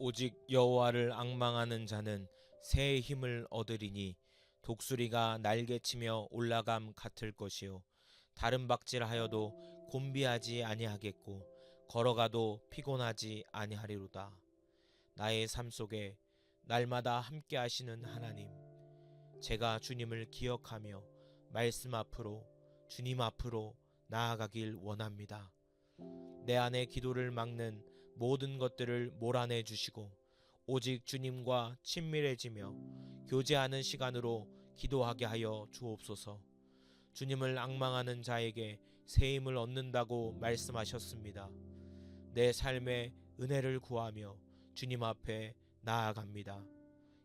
오직 여호와를 앙망하는 자는 새의 힘을 얻으리니 독수리가 날개치며 올라감 같을 것이요 다른 박질하여도 곤비하지 아니하겠고 걸어가도 피곤하지 아니하리로다. 나의 삶 속에 날마다 함께 하시는 하나님, 제가 주님을 기억하며 말씀 앞으로 주님 앞으로 나아가길 원합니다. 내 안에 기도를 막는 모든 것들을 몰아내 주시고 오직 주님과 친밀해지며 교제하는 시간으로 기도하게 하여 주옵소서. 주님을 앙망하는 자에게 새 힘을 얻는다고 말씀하셨습니다. 내 삶에 은혜를 구하며 주님 앞에 나아갑니다.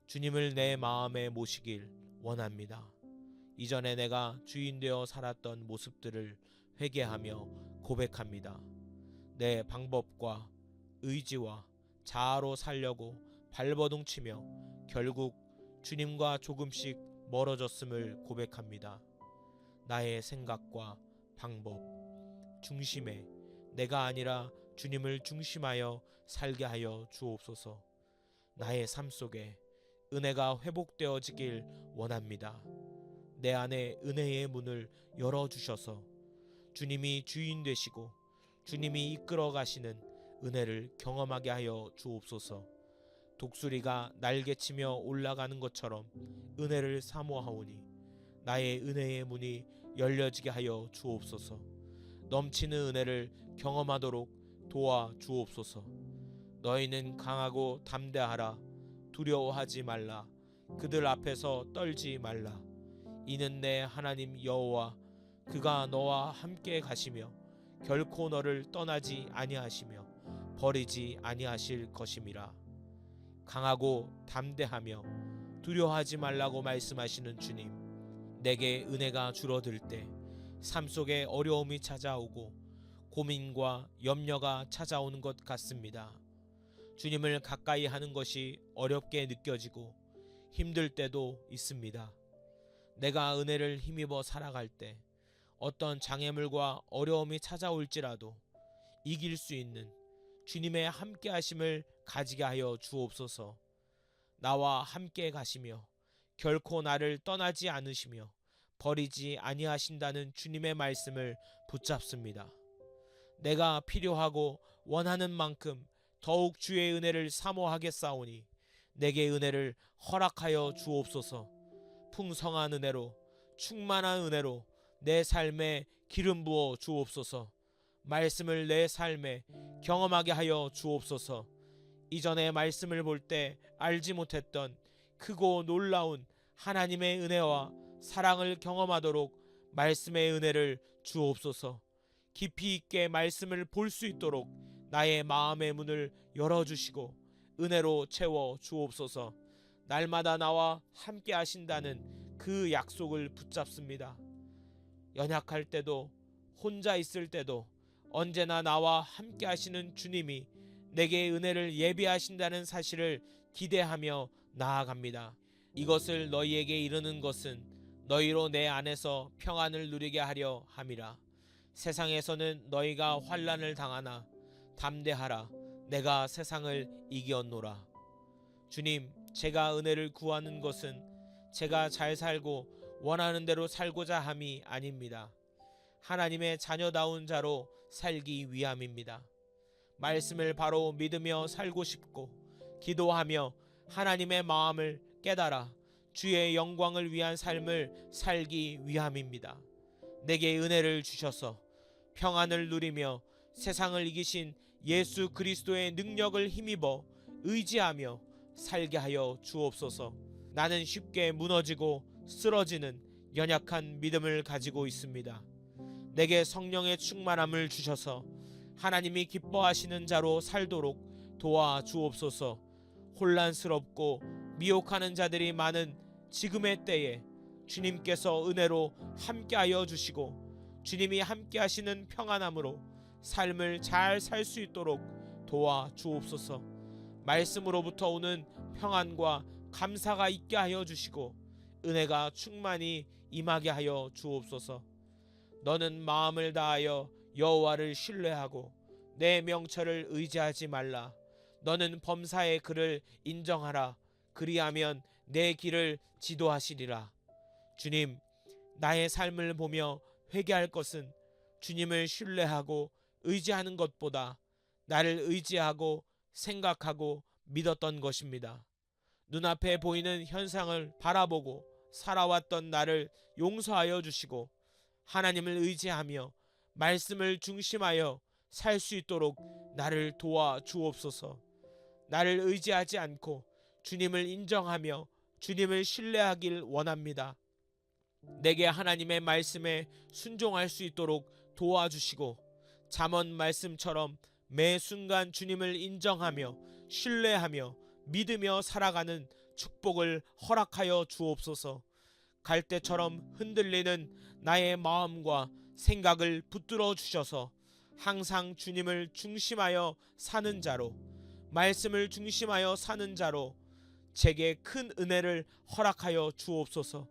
주님을 내 마음에 모시길 원합니다. 이전에 내가 주인 되어 살았던 모습들을 회개하며 고백합니다. 내 방법과 의지와 자아로 살려고 발버둥치며 결국 주님과 조금씩 멀어졌음을 고백합니다. 나의 생각과 방법, 중심에 내가 아니라 주님을 중심하여 살게 하여 주옵소서. 나의 삶 속에 은혜가 회복되어지길 원합니다. 내 안에 은혜의 문을 열어주셔서 주님이 주인 되시고 주님이 이끌어 가시는 은혜를 경험하게 하여 주옵소서. 독수리가 날개치며 올라가는 것처럼 은혜를 사모하오니 나의 은혜의 문이 열려지게 하여 주옵소서. 넘치는 은혜를 경험하도록 도와 주옵소서. 너희는 강하고 담대하라. 두려워하지 말라. 그들 앞에서 떨지 말라. 이는 내 하나님 여호와 그가 너와 함께 가시며 결코 너를 떠나지 아니하시며 버리지 아니하실 것임이라. 강하고 담대하며 두려워하지 말라고 말씀하시는 주님, 내게 은혜가 줄어들 때 삶 속에 어려움이 찾아오고 고민과 염려가 찾아오는 것 같습니다. 주님을 가까이 하는 것이 어렵게 느껴지고 힘들 때도 있습니다. 내가 은혜를 힘입어 살아갈 때 어떤 장애물과 어려움이 찾아올지라도 이길 수 있는 주님의 함께 하심을 가지게 하여 주옵소서. 나와 함께 가시며 결코 나를 떠나지 않으시며 버리지 아니하신다는 주님의 말씀을 붙잡습니다. 내가 필요하고 원하는 만큼 더욱 주의 은혜를 사모하겠사오니 내게 은혜를 허락하여 주옵소서. 풍성한 은혜로 충만한 은혜로 내 삶에 기름 부어 주옵소서. 말씀을 내 삶에 경험하게 하여 주옵소서. 이전에 말씀을 볼 때 알지 못했던 크고 놀라운 하나님의 은혜와 사랑을 경험하도록 말씀의 은혜를 주옵소서. 깊이 있게 말씀을 볼 수 있도록 나의 마음의 문을 열어주시고 은혜로 채워 주옵소서. 날마다 나와 함께 하신다는 그 약속을 붙잡습니다. 연약할 때도 혼자 있을 때도 언제나 나와 함께 하시는 주님이 내게 은혜를 예비하신다는 사실을 기대하며 나아갑니다. 이것을 너희에게 이르는 것은 너희로 내 안에서 평안을 누리게 하려 함이라. 세상에서는 너희가 환난을 당하나 담대하라. 내가 세상을 이겼노라. 주님, 제가 은혜를 구하는 것은 제가 잘 살고 원하는 대로 살고자 함이 아닙니다. 하나님의 자녀다운 자로 살기 위함입니다. 말씀을 바로 믿으며 살고 싶고 기도하며 하나님의 마음을 깨달아 주의 영광을 위한 삶을 살기 위함입니다. 내게 은혜를 주셔서 평안을 누리며 세상을 이기신 예수 그리스도의 능력을 힘입어 의지하며 살게 하여 주옵소서. 나는 쉽게 무너지고 쓰러지는 연약한 믿음을 가지고 있습니다. 내게 성령의 충만함을 주셔서 하나님이 기뻐하시는 자로 살도록 도와 주옵소서. 혼란스럽고 미혹하는 자들이 많은 지금의 때에 주님께서 은혜로 함께하여 주시고 주님이 함께하시는 평안함으로 삶을 잘 살 수 있도록 도와 주옵소서. 말씀으로부터 오는 평안과 감사가 있게 하여 주시고 은혜가 충만히 임하게 하여 주옵소서. 너는 마음을 다하여 여호와를 신뢰하고 내 명철을 의지하지 말라. 너는 범사의 그를 인정하라. 그리하면 내 길을 지도하시리라. 주님, 나의 삶을 보며 회개할 것은 주님을 신뢰하고 의지하는 것보다 나를 의지하고 생각하고 믿었던 것입니다. 눈앞에 보이는 현상을 바라보고 살아왔던 나를 용서하여 주시고 하나님을 의지하며 말씀을 중심하여 살 수 있도록 나를 도와 주옵소서. 나를 의지하지 않고 주님을 인정하며 주님을 신뢰하길 원합니다. 내게 하나님의 말씀에 순종할 수 있도록 도와주시고 잠언 말씀처럼 매 순간 주님을 인정하며 신뢰하며 믿으며 살아가는 축복을 허락하여 주옵소서. 갈대처럼 흔들리는 나의 마음과 생각을 붙들어 주셔서 항상 주님을 중심하여 사는 자로, 말씀을 중심하여 사는 자로 제게 큰 은혜를 허락하여 주옵소서.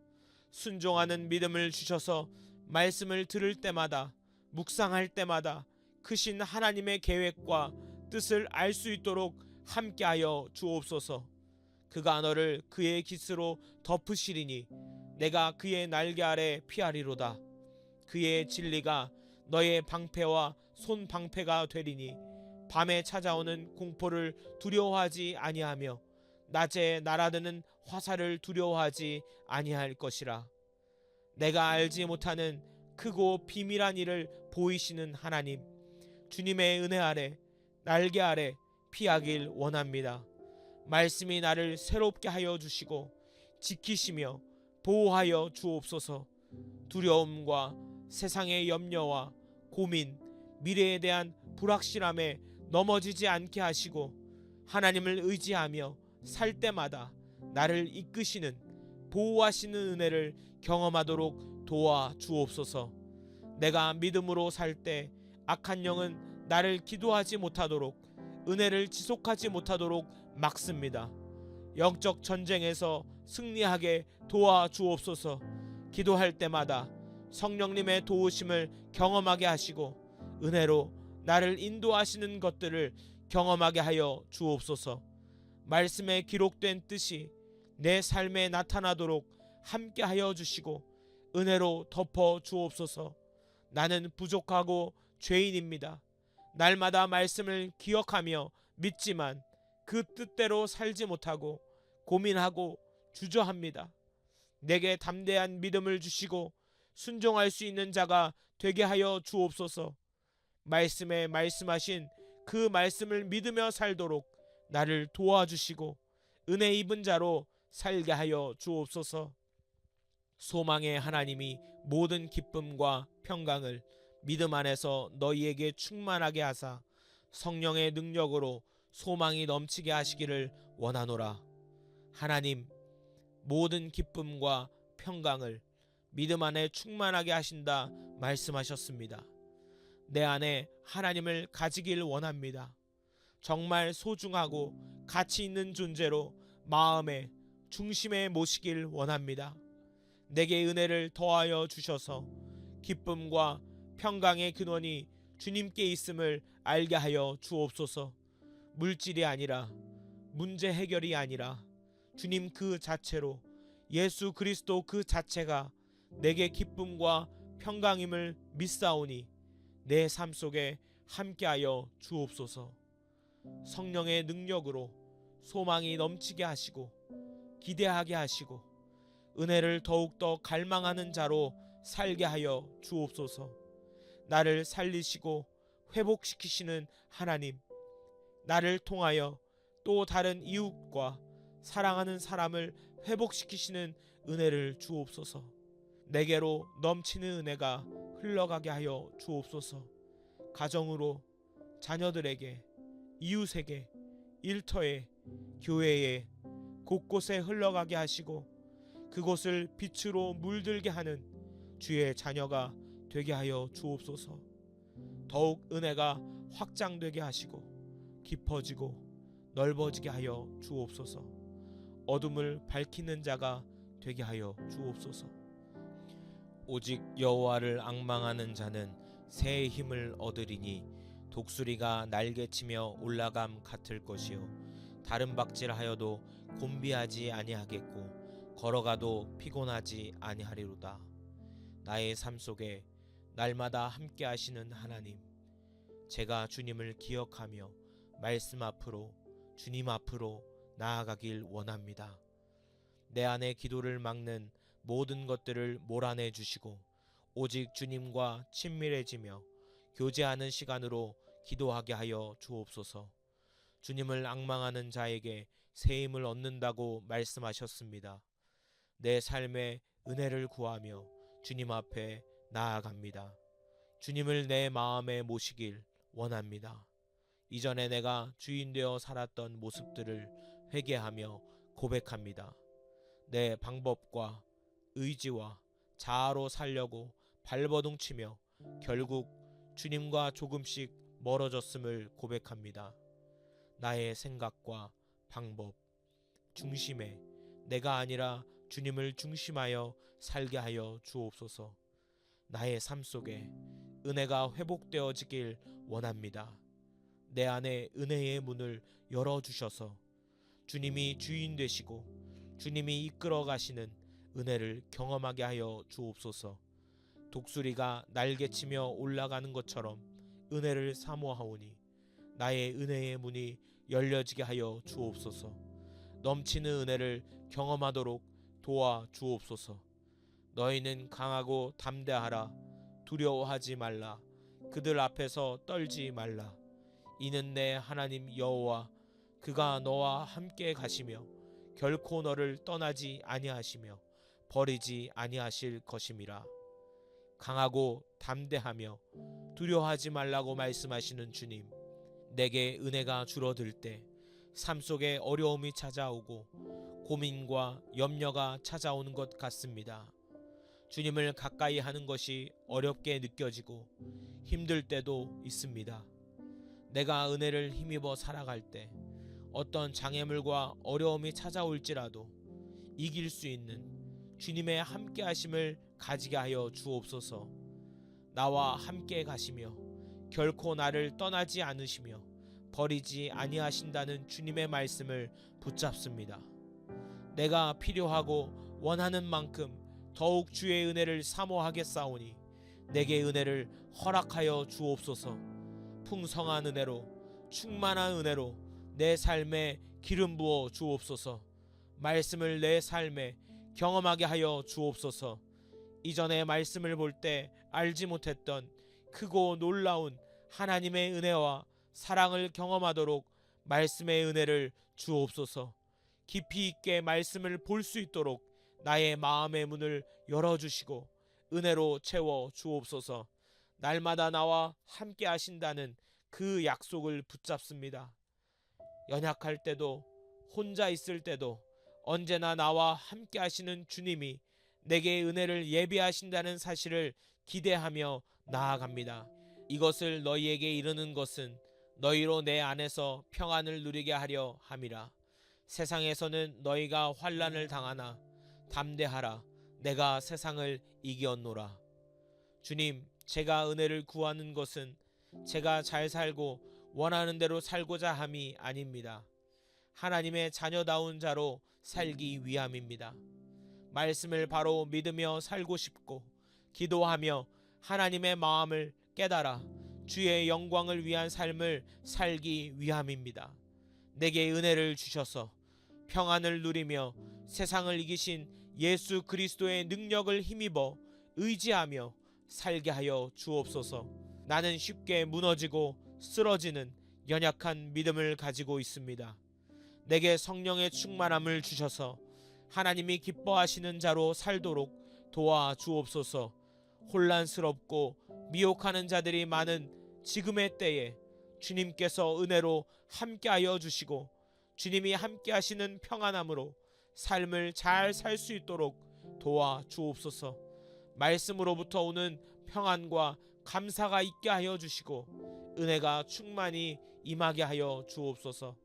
순종하는 믿음을 주셔서 말씀을 들을 때마다, 묵상할 때마다 크신 하나님의 계획과 뜻을 알 수 있도록 함께하여 주옵소서. 그가 너를 그의 깃으로 덮으시리니 내가 그의 날개 아래 피하리로다. 그의 진리가 너의 방패와 손 방패가 되리니 밤에 찾아오는 공포를 두려워하지 아니하며 낮에 날아드는 화살을 두려워하지 아니할 것이라. 내가 알지 못하는 크고 비밀한 일을 보이시는 하나님, 주님의 은혜 아래, 날개 아래 피하길 원합니다. 말씀이 나를 새롭게 하여 주시고 지키시며 보호하여 주옵소서. 두려움과 세상의 염려와 고민, 미래에 대한 불확실함에 넘어지지 않게 하시고 하나님을 의지하며 살 때마다 나를 이끄시는, 보호하시는 은혜를 경험하도록 도와 주옵소서. 내가 믿음으로 살 때 악한 영은 나를 기도하지 못하도록, 은혜를 지속하지 못하도록 막습니다. 영적 전쟁에서 승리하게 도와 주옵소서. 기도할 때마다 성령님의 도우심을 경험하게 하시고 은혜로 나를 인도하시는 것들을 경험하게 하여 주옵소서. 말씀에 기록된 뜻이 내 삶에 나타나도록 함께 하여 주시고 은혜로 덮어 주옵소서. 나는 부족하고 죄인입니다. 날마다 말씀을 기억하며 믿지만 그 뜻대로 살지 못하고 고민하고 주저합니다. 내게 담대한 믿음을 주시고 순종할 수 있는 자가 되게 하여 주옵소서. 말씀에 말씀하신 그 말씀을 믿으며 살도록 나를 도와주시고 은혜 입은 자로 살게 하여 주옵소서. 소망의 하나님이 모든 기쁨과 평강을 믿음 안에서 너희에게 충만하게 하사 성령의 능력으로 소망이 넘치게 하시기를 원하노라. 하나님, 모든 기쁨과 평강을 믿음 안에 충만하게 하신다 말씀하셨습니다. 내 안에 하나님을 가지길 원합니다. 정말 소중하고 가치 있는 존재로 마음의 중심에 모시길 원합니다. 내게 은혜를 더하여 주셔서 기쁨과 평강의 근원이 주님께 있음을 알게 하여 주옵소서. 물질이 아니라, 문제 해결이 아니라 주님 그 자체로, 예수 그리스도 그 자체가 내게 기쁨과 평강임을 믿사오니 내 삶 속에 함께하여 주옵소서. 성령의 능력으로 소망이 넘치게 하시고 기대하게 하시고 은혜를 더욱더 갈망하는 자로 살게 하여 주옵소서. 나를 살리시고 회복시키시는 하나님, 나를 통하여 또 다른 이웃과 사랑하는 사람을 회복시키시는 은혜를 주옵소서. 내게로 넘치는 은혜가 흘러가게 하여 주옵소서. 가정으로, 자녀들에게, 이웃에게, 일터에, 교회에 곳곳에 흘러가게 하시고 그곳을 빛으로 물들게 하는 주의 자녀가 되게 하여 주옵소서. 더욱 은혜가 확장되게 하시고 깊어지고 넓어지게 하여 주옵소서. 어둠을 밝히는 자가 되게 하여 주옵소서. 오직 여호와를 앙망하는 자는 새 힘을 얻으리니 독수리가 날개치며 올라감 같을 것이요 다른 박질하여도 곤비하지 아니하겠고 걸어가도 피곤하지 아니하리로다. 나의 삶 속에 날마다 함께 하시는 하나님, 제가 주님을 기억하며 말씀 앞으로, 주님 앞으로 나아가길 원합니다. 내 안에 기도를 막는 모든 것들을 몰아내 주시고 오직 주님과 친밀해지며 교제하는 시간으로 기도하게 하여 주옵소서. 주님을 앙망하는 자에게 새 힘을 얻는다고 말씀하셨습니다. 내 삶에 은혜를 구하며 주님 앞에 나아갑니다. 주님을 내 마음에 모시길 원합니다. 이전에 내가 주인 되어 살았던 모습들을 회개하며 고백합니다. 내 방법과 의지와 자아로 살려고 발버둥치며 결국 주님과 조금씩 멀어졌음을 고백합니다. 나의 생각과 방법, 중심에 내가 아니라 주님을 중심하여 살게 하여 주옵소서. 나의 삶 속에 은혜가 회복되어지길 원합니다. 내 안에 은혜의 문을 열어주셔서 주님이 주인 되시고 주님이 이끌어 가시는 은혜를 경험하게 하여 주옵소서. 독수리가 날개치며 올라가는 것처럼 은혜를 사모하오니 나의 은혜의 문이 열려지게 하여 주옵소서. 넘치는 은혜를 경험하도록 도와 주옵소서. 너희는 강하고 담대하라. 두려워하지 말라. 그들 앞에서 떨지 말라. 이는 내 하나님 여호와 그가 너와 함께 가시며 결코 너를 떠나지 아니하시며 버리지 아니하실 것임이라. 강하고 담대하며 두려워하지 말라고 말씀하시는 주님, 내게 은혜가 줄어들 때, 삶 속에 어려움이 찾아오고 고민과 염려가 찾아오는 것 같습니다. 주님을 가까이 하는 것이 어렵게 느껴지고 힘들 때도 있습니다. 내가 은혜를 힘입어 살아갈 때 어떤 장애물과 어려움이 찾아올지라도 이길 수 있는 주님의 함께 하심을 가지게 하여 주옵소서. 나와 함께 가시며 결코 나를 떠나지 않으시며 버리지 아니하신다는 주님의 말씀을 붙잡습니다. 내가 필요하고 원하는 만큼 더욱 주의 은혜를 사모하겠사오니 내게 은혜를 허락하여 주옵소서. 풍성한 은혜로, 충만한 은혜로 내 삶에 기름 부어 주옵소서. 말씀을 내 삶에 경험하게 하여 주옵소서. 이전에 말씀을 볼 때 알지 못했던 크고 놀라운 하나님의 은혜와 사랑을 경험하도록 말씀의 은혜를 주옵소서. 깊이 있게 말씀을 볼 수 있도록 나의 마음의 문을 열어주시고 은혜로 채워 주옵소서. 날마다 나와 함께 하신다는 그 약속을 붙잡습니다. 연약할 때도 혼자 있을 때도 언제나 나와 함께 하시는 주님이 내게 은혜를 예비하신다는 사실을 기대하며 나아갑니다. 이것을 너희에게 이르는 것은 너희로 내 안에서 평안을 누리게 하려 함이라. 세상에서는 너희가 환난을 당하나 담대하라. 내가 세상을 이겼노라. 주님, 제가 은혜를 구하는 것은 제가 잘 살고 원하는 대로 살고자 함이 아닙니다. 하나님의 자녀다운 자로 살기 위함입니다. 말씀을 바로 믿으며 살고 싶고 기도하며 하나님의 마음을 깨달아 주의 영광을 위한 삶을 살기 위함입니다. 내게 은혜를 주셔서 평안을 누리며 세상을 이기신 예수 그리스도의 능력을 힘입어 의지하며 살게 하여 주옵소서. 나는 쉽게 무너지고 쓰러지는 연약한 믿음을 가지고 있습니다. 내게 성령의 충만함을 주셔서 하나님이 기뻐하시는 자로 살도록 도와 주옵소서. 혼란스럽고 미혹하는 자들이 많은 지금의 때에 주님께서 은혜로 함께하여 주시고 주님이 함께하시는 평안함으로 삶을 잘 살 수 있도록 도와 주옵소서. 말씀으로부터 오는 평안과 감사가 있게 하여 주시고 은혜가 충만히 임하게 하여 주옵소서.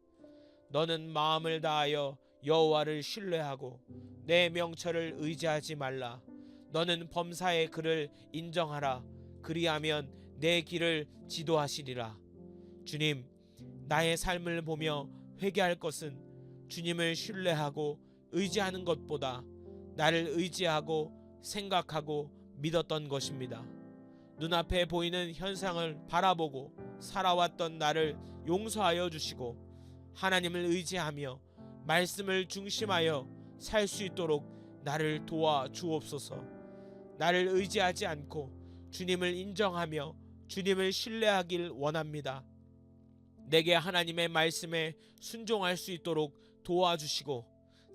너는 마음을 다하여 여호와를 신뢰하고 내 명철을 의지하지 말라. 너는 범사의 그를 인정하라. 그리하면 내 길을 지도하시리라. 주님, 나의 삶을 보며 회개할 것은 주님을 신뢰하고 의지하는 것보다 나를 의지하고 생각하고 믿었던 것입니다. 눈앞에 보이는 현상을 바라보고 살아왔던 나를 용서하여 주시고 하나님을 의지하며 말씀을 중심하여 살 수 있도록 나를 도와 주옵소서. 나를 의지하지 않고 주님을 인정하며 주님을 신뢰하길 원합니다. 내게 하나님의 말씀에 순종할 수 있도록 도와주시고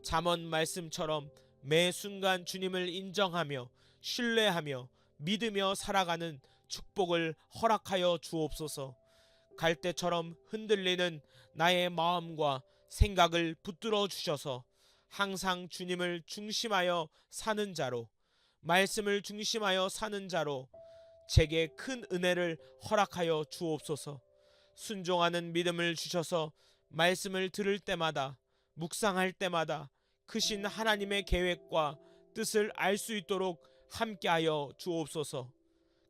잠언 말씀처럼 매 순간 주님을 인정하며 신뢰하며 믿으며 살아가는 축복을 허락하여 주옵소서. 갈대처럼 흔들리는 나의 마음과 생각을 붙들어 주셔서 항상 주님을 중심하여 사는 자로, 말씀을 중심하여 사는 자로 제게 큰 은혜를 허락하여 주옵소서. 순종하는 믿음을 주셔서 말씀을 들을 때마다, 묵상할 때마다 크신 하나님의 계획과 뜻을 알 수 있도록 함께하여 주옵소서.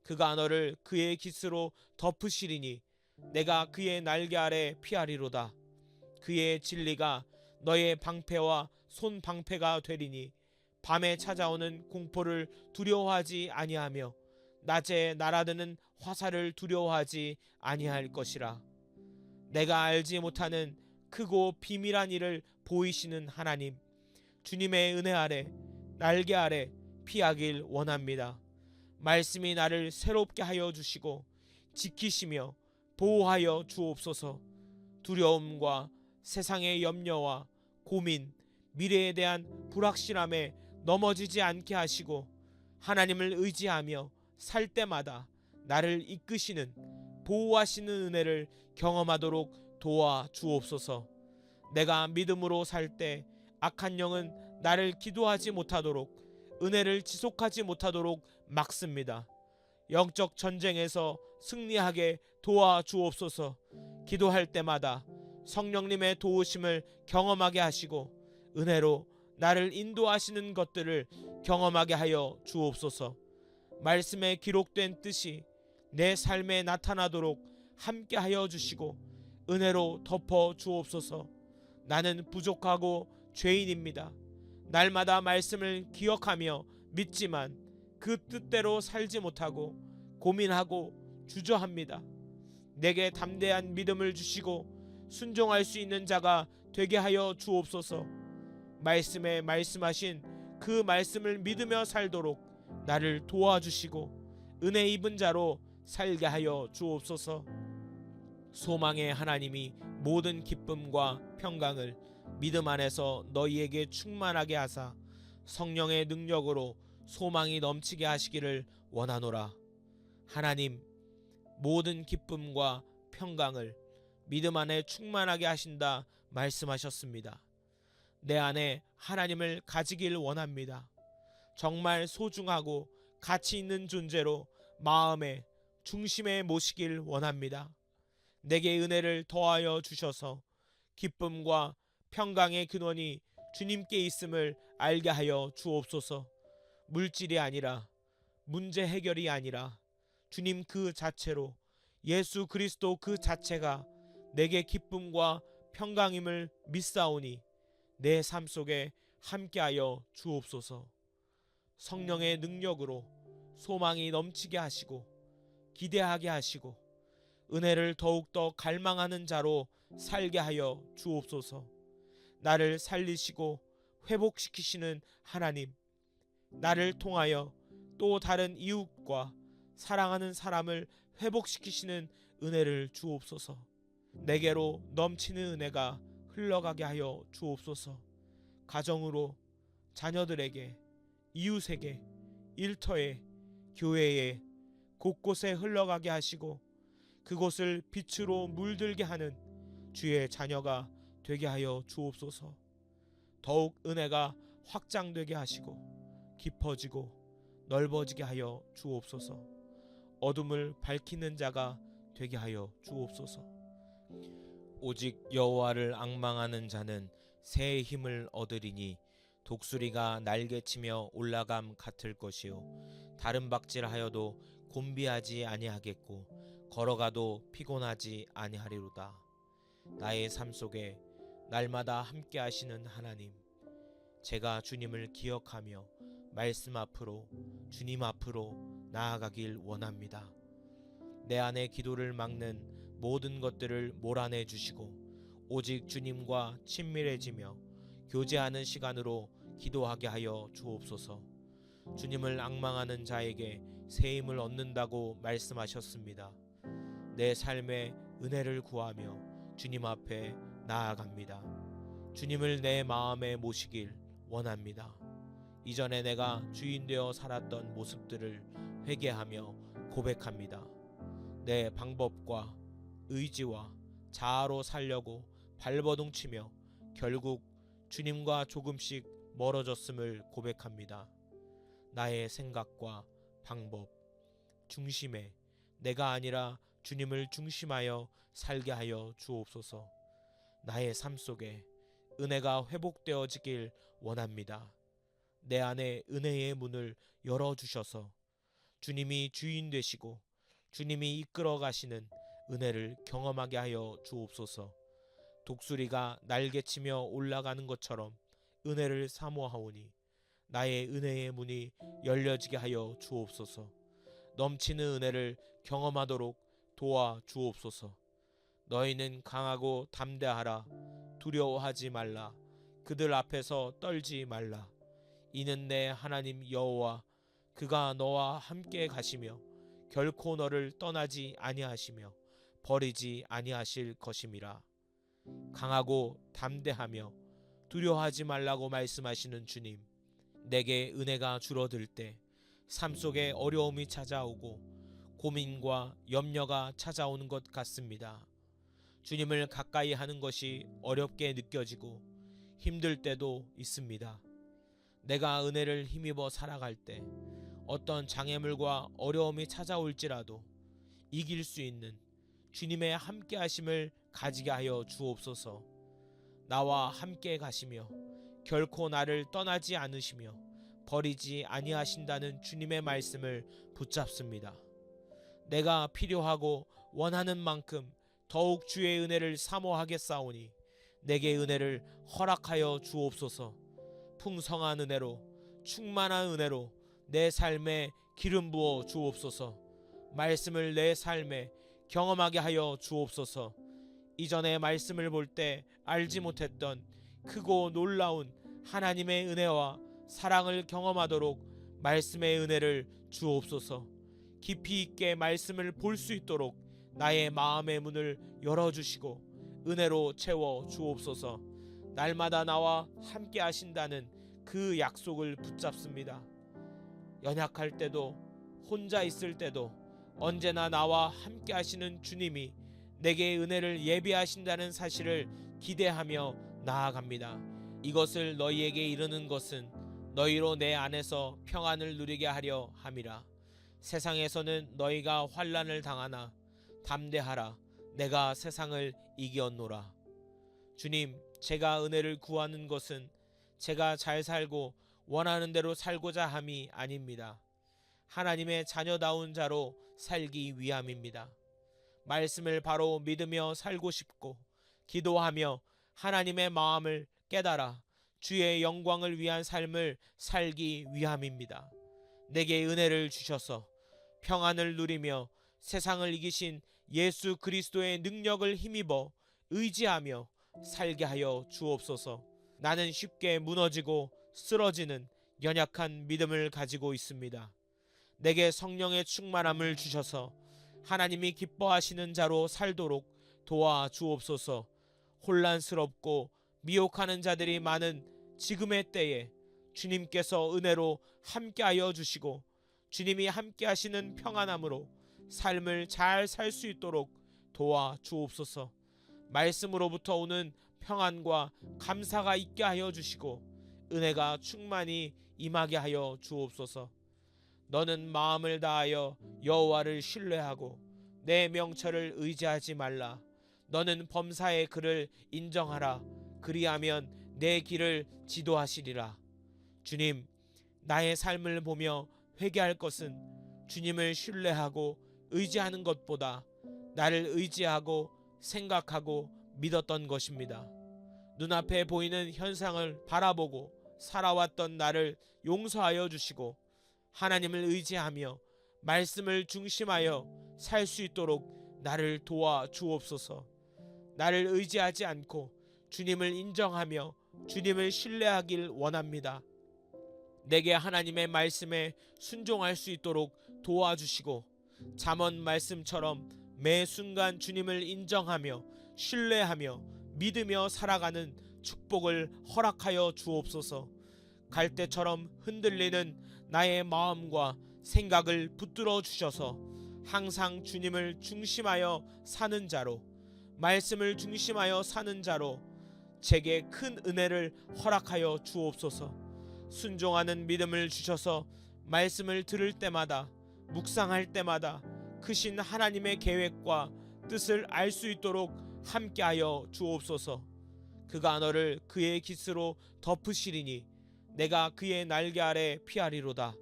그가 너를 그의 깃으로 덮으시리니 내가 그의 날개 아래 피하리로다. 그의 진리가 너의 방패와 손 방패가 되리니 밤에 찾아오는 공포를 두려워하지 아니하며 낮에 날아드는 화살을 두려워하지 아니할 것이라. 내가 알지 못하는 크고 비밀한 일을 보이시는 하나님, 주님의 은혜 아래 날개 아래 피하길 원합니다. 말씀이 나를 새롭게 하여 주시고 지키시며 보호하여 주옵소서. 두려움과 세상의 염려와 고민, 미래에 대한 불확실함에 넘어지지 않게 하시고 하나님을 의지하며 살 때마다 나를 이끄시는 보호하시는 은혜를 경험하도록 도와 주옵소서. 내가 믿음으로 살 때 악한 영은 나를 기도하지 못하도록, 은혜를 지속하지 못하도록 막습니다. 영적 전쟁에서 승리하게 도와 주옵소서. 기도할 때마다 성령님의 도우심을 경험하게 하시고 은혜로 나를 인도하시는 것들을 경험하게 하여 주옵소서. 말씀에 기록된 뜻이 내 삶에 나타나도록 함께 하여 주시고 은혜로 덮어 주옵소서. 나는 부족하고 죄인입니다. 날마다 말씀을 기억하며 믿지만 그 뜻대로 살지 못하고 고민하고 주저합니다. 내게 담대한 믿음을 주시고 순종할 수 있는 자가 되게 하여 주옵소서. 말씀에 말씀하신 그 말씀을 믿으며 살도록 나를 도와주시고 은혜 입은 자로 살게 하여 주옵소서. 소망의 하나님이 모든 기쁨과 평강을 믿음 안에서 너희에게 충만하게 하사 성령의 능력으로 소망이 넘치게 하시기를 원하노라. 하나님, 모든 기쁨과 평강을 믿음 안에 충만하게 하신다 말씀하셨습니다. 내 안에 하나님을 가지길 원합니다. 정말 소중하고 가치 있는 존재로 마음의 중심에 모시길 원합니다. 내게 은혜를 더하여 주셔서 기쁨과 평강의 근원이 주님께 있음을 알게 하여 주옵소서. 물질이 아니라, 문제 해결이 아니라 주님 그 자체로, 예수 그리스도 그 자체가 내게 기쁨과 평강임을 믿사오니 내 삶 속에 함께하여 주옵소서. 성령의 능력으로 소망이 넘치게 하시고 기대하게 하시고 은혜를 더욱더 갈망하는 자로 살게 하여 주옵소서. 나를 살리시고 회복시키시는 하나님, 나를 통하여 또 다른 이웃과 사랑하는 사람을 회복시키시는 은혜를 주옵소서. 내게로 넘치는 은혜가 흘러가게 하여 주옵소서. 가정으로, 자녀들에게, 이웃에게, 일터에, 교회에 곳곳에 흘러가게 하시고 그곳을 빛으로 물들게 하는 주의 자녀가 되게 하여 주옵소서. 더욱 은혜가 확장되게 하시고 깊어지고 넓어지게 하여 주옵소서. 어둠을 밝히는 자가 되게 하여 주옵소서. 오직 여호와를 앙망하는 자는 새의 힘을 얻으리니 독수리가 날개치며 올라감 같을 것이요 다른 박질하여도 곤비하지 아니하겠고 걸어가도 피곤하지 아니하리로다. 나의 삶 속에 날마다 함께 하시는 하나님, 제가 주님을 기억하며 말씀 앞으로, 주님 앞으로 나아가길 원합니다. 내 안에 기도를 막는 모든 것들을 몰아내 주시고 오직 주님과 친밀해지며 교제하는 시간으로 기도하게 하여 주옵소서. 주님을 앙망하는 자에게 새 힘을 얻는다고 말씀하셨습니다. 내 삶에 은혜를 구하며 주님 앞에 나아갑니다. 주님을 내 마음에 모시길 원합니다. 이전에 내가 주인 되어 살았던 모습들을 회개하며 고백합니다. 내 방법과 의지와 자아로 살려고 발버둥치며 결국 주님과 조금씩 멀어졌음을 고백합니다. 나의 생각과 방법, 중심에 내가 아니라 주님을 중심하여 살게 하여 주옵소서. 나의 삶 속에 은혜가 회복되어지길 원합니다. 내 안에 은혜의 문을 열어주셔서 주님이 주인 되시고 주님이 이끌어 가시는 은혜를 경험하게 하여 주옵소서. 독수리가 날개치며 올라가는 것처럼 은혜를 사모하오니 나의 은혜의 문이 열려지게 하여 주옵소서. 넘치는 은혜를 경험하도록 도와 주옵소서. 너희는 강하고 담대하라. 두려워하지 말라. 그들 앞에서 떨지 말라. 이는 내 하나님 여호와 그가 너와 함께 가시며 결코 너를 떠나지 아니하시며 버리지 아니하실 것임이라. 강하고 담대하며 두려워하지 말라고 말씀하시는 주님, 내게 은혜가 줄어들 때 삶 속에 어려움이 찾아오고 고민과 염려가 찾아오는 것 같습니다. 주님을 가까이 하는 것이 어렵게 느껴지고 힘들 때도 있습니다. 내가 은혜를 힘입어 살아갈 때 어떤 장애물과 어려움이 찾아올지라도 이길 수 있는 주님의 함께 하심을 가지게 하여 주옵소서. 나와 함께 가시며 결코 나를 떠나지 않으시며 버리지 아니하신다는 주님의 말씀을 붙잡습니다. 내가 필요하고 원하는 만큼 더욱 주의 은혜를 사모하겠사오니 내게 은혜를 허락하여 주옵소서. 풍성한 은혜로, 충만한 은혜로 내 삶에 기름 부어 주옵소서. 말씀을 내 삶에 경험하게 하여 주옵소서. 이전에 말씀을 볼 때 알지 못했던 크고 놀라운 하나님의 은혜와 사랑을 경험하도록 말씀의 은혜를 주옵소서. 깊이 있게 말씀을 볼 수 있도록 나의 마음의 문을 열어주시고 은혜로 채워 주옵소서. 날마다 나와 함께 하신다는 그 약속을 붙잡습니다. 연약할 때도 혼자 있을 때도 언제나 나와 함께 하시는 주님이 내게 은혜를 예비하신다는 사실을 기대하며 나아갑니다. 이것을 너희에게 이르는 것은 너희로 내 안에서 평안을 누리게 하려 함이라. 세상에서는 너희가 환난을 당하나 담대하라. 내가 세상을 이겼노라. 주님, 제가 은혜를 구하는 것은 제가 잘 살고 원하는 대로 살고자 함이 아닙니다. 하나님의 자녀다운 자로 살기 위함입니다. 말씀을 바로 믿으며 살고 싶고 기도하며 하나님의 마음을 깨달아 주의 영광을 위한 삶을 살기 위함입니다. 내게 은혜를 주셔서 평안을 누리며 세상을 이기신 예수 그리스도의 능력을 힘입어 의지하며 살게 하여 주옵소서. 나는 쉽게 무너지고 쓰러지는 연약한 믿음을 가지고 있습니다. 내게 성령의 충만함을 주셔서 하나님이 기뻐하시는 자로 살도록 도와 주옵소서. 혼란스럽고 미혹하는 자들이 많은 지금의 때에 주님께서 은혜로 함께하여 주시고 주님이 함께하시는 평안함으로 삶을 잘 살 수 있도록 도와 주옵소서. 말씀으로부터 오는 평안과 감사가 있게 하여 주시고 은혜가 충만히 임하게 하여 주옵소서. 너는 마음을 다하여 여호와를 신뢰하고 내 명철을 의지하지 말라. 너는 범사의 그를 인정하라. 그리하면 내 길을 지도하시리라. 주님, 나의 삶을 보며 회개할 것은 주님을 신뢰하고 의지하는 것보다 나를 의지하고 생각하고 믿었던 것입니다. 눈앞에 보이는 현상을 바라보고 살아왔던 나를 용서하여 주시고 하나님을 의지하며 말씀을 중심하여 살 수 있도록 나를 도와 주옵소서. 나를 의지하지 않고 주님을 인정하며 주님을 신뢰하길 원합니다. 내게 하나님의 말씀에 순종할 수 있도록 도와주시고 잠언 말씀처럼 매 순간 주님을 인정하며 신뢰하며 믿으며 살아가는 축복을 허락하여 주옵소서. 갈대처럼 흔들리는 나의 마음과 생각을 붙들어 주셔서 항상 주님을 중심하여 사는 자로, 말씀을 중심하여 사는 자로 제게 큰 은혜를 허락하여 주옵소서. 순종하는 믿음을 주셔서 말씀을 들을 때마다, 묵상할 때마다 크신 하나님의 계획과 뜻을 알 수 있도록 함께하여 주옵소서. 그가 너를 그의 깃으로 덮으시리니 내가 그의 날개 아래 피하리로다.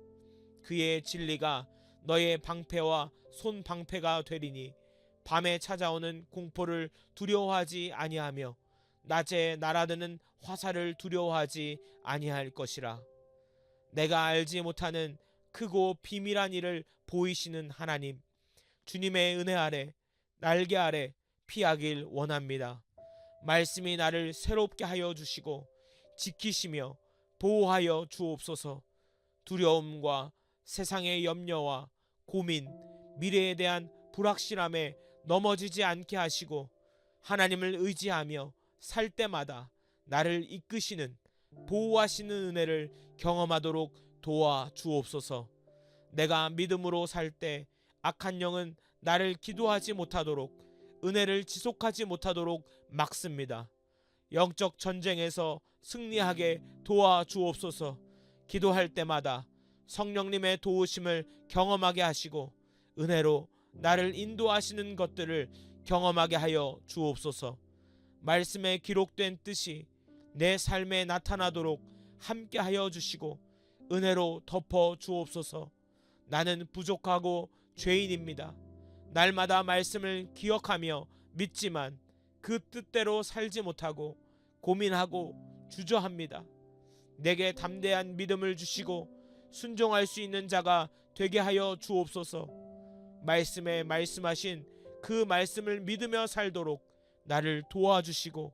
그의 진리가 너의 방패와 손 방패가 되리니 밤에 찾아오는 공포를 두려워하지 아니하며 낮에 날아드는 화살을 두려워하지 아니할 것이라. 내가 알지 못하는 크고 비밀한 일을 보이시는 하나님, 주님의 은혜 아래, 날개 아래 피하길 원합니다. 말씀이 나를 새롭게 하여 주시고 지키시며 보호하여 주옵소서. 두려움과 세상의 염려와 고민, 미래에 대한 불확실함에 넘어지지 않게 하시고 하나님을 의지하며 살 때마다 나를 이끄시는, 보호하시는 은혜를 경험하도록 도와 주옵소서. 내가 믿음으로 살 때 악한 영은 나를 기도하지 못하도록, 은혜를 지속하지 못하도록 막습니다. 영적 전쟁에서 승리하게 도와 주옵소서. 기도할 때마다 성령님의 도우심을 경험하게 하시고 은혜로 나를 인도하시는 것들을 경험하게 하여 주옵소서. 말씀에 기록된 뜻이 내 삶에 나타나도록 함께 하여 주시고 은혜로 덮어 주옵소서. 나는 부족하고 죄인입니다. 날마다 말씀을 기억하며 믿지만 그 뜻대로 살지 못하고 고민하고 주저합니다. 내게 담대한 믿음을 주시고 순종할 수 있는 자가 되게 하여 주옵소서. 말씀에 말씀하신 그 말씀을 믿으며 살도록 나를 도와주시고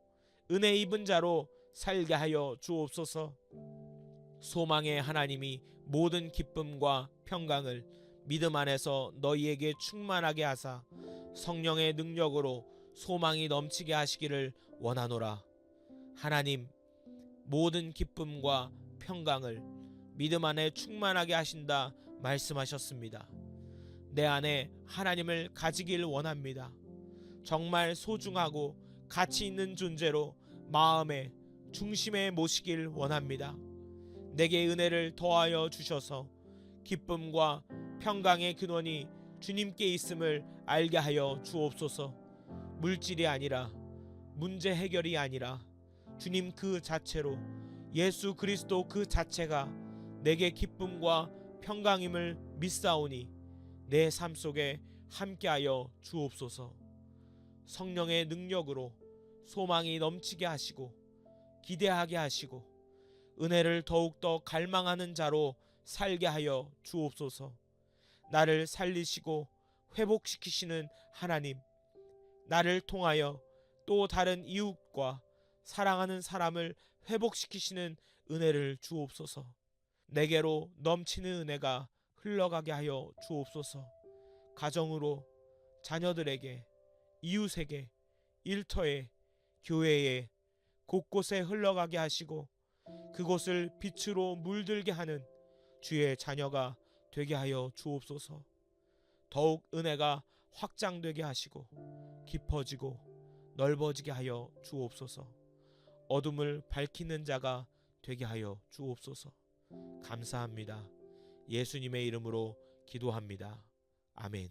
은혜 입은 자로 살게 하여 주옵소서. 소망의 하나님이 모든 기쁨과 평강을 믿음 안에서 너희에게 충만하게 하사 성령의 능력으로 소망이 넘치게 하시기를 원하노라. 하나님, 모든 기쁨과 평강을 믿음 안에 충만하게 하신다 말씀하셨습니다. 내 안에 하나님을 가지길 원합니다. 정말 소중하고 가치 있는 존재로 마음의 중심에 모시길 원합니다. 내게 은혜를 더하여 주셔서 기쁨과 평강의 근원이 주님께 있음을 알게 하여 주옵소서. 물질이 아니라, 문제 해결이 아니라 주님 그 자체로, 예수 그리스도 그 자체가 내게 기쁨과 평강임을 믿사오니 내 삶 속에 함께하여 주옵소서. 성령의 능력으로 소망이 넘치게 하시고 기대하게 하시고 은혜를 더욱더 갈망하는 자로 살게 하여 주옵소서. 나를 살리시고 회복시키시는 하나님, 나를 통하여 또 다른 이웃과 사랑하는 사람을 회복시키시는 은혜를 주옵소서. 내게로 넘치는 은혜가 흘러가게 하여 주옵소서. 가정으로, 자녀들에게, 이웃에게, 일터에, 교회에 곳곳에 흘러가게 하시고 그곳을 빛으로 물들게 하는 주의 자녀가 되게 하여 주옵소서. 더욱 은혜가 확장되게 하시고 깊어지고 넓어지게 하여 주옵소서. 어둠을 밝히는 자가 되게 하여 주옵소서. 감사합니다. 예수님의 이름으로 기도합니다. 아멘.